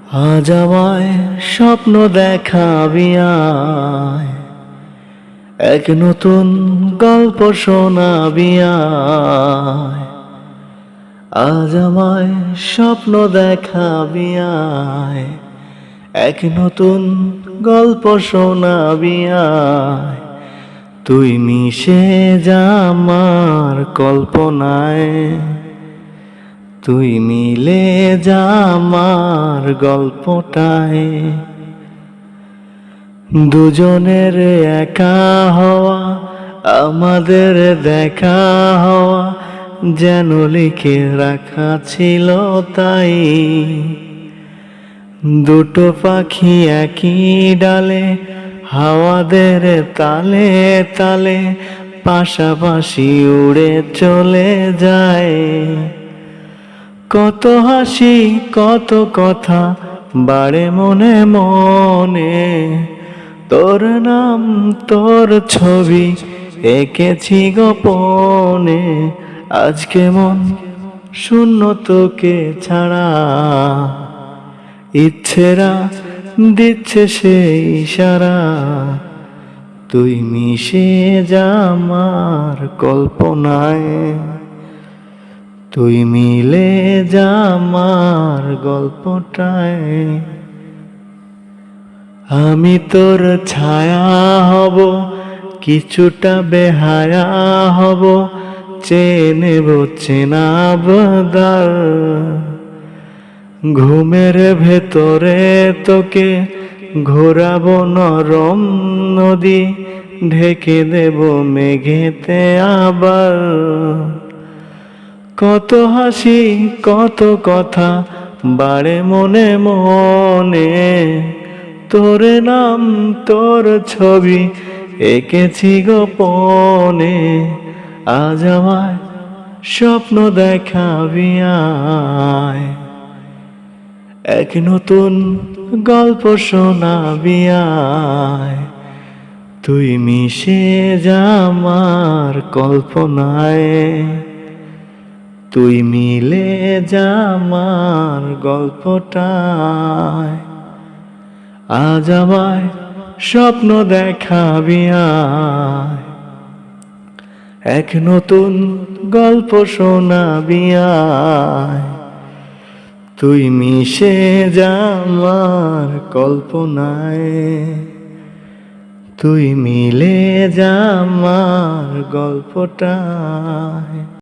আজ আমায় স্বপ্ন দেখাবি আয়, এক নতুন গল্প শোনাবি আয়। আজ আমায় স্বপ্ন দেখাবি আয়, এক নতুন গল্প শোনাবি আয়। তুই মিশে যা আমার কল্পনায়, তুই মিলে যা আমার গল্পটায়। দুজনের একা হওয়া, আমাদের দেখা হওয়া যেন লিখে রাখা ছিল তাই। দুটো পাখি একই ডালে, হাওয়াদের তালে তালে পাশাপাশি উড়ে চলে যায়। কত হাসি কত কথা বাড়ে মনে মনে, তোর নাম তোর ছবি এঁকেছি গোপনে। আজকে মন শূন্য তোকে ছাড়া, ইচ্ছেরা দিচ্ছে সেই ইশারা। তুই মিশে যা আমার কল্পনায়, তুই মিলে যা আমার গল্পটায়। আমি তোর ছায়া হব, কিছুটা বেহায়া হব, চেয়ে নেব চেনা বদল। ঘুমের ভেতরে তোকে ঘোরাবো নরম নদী, ঢেকে দেব মেঘেতে আবার। কত হাসি কত কথা বাড়ে মনে মনে, তোর নাম তোর ছবি এঁকেছি গোপনে। আজ আমায় স্বপ্ন দেখাবি আয়, এক নতুন গল্প শোনাবি আয়। তুই মিশে যা আমার কল্পনায়, তুই মিলে যা আমার গল্পটায়। আজ আমায় স্বপ্ন দেখাবি আয়, এক নতুন গল্প শোনাবি আয়। তুই মিশে যা আমার কল্পনায়, তুই মিলে যা আমার গল্পটায়।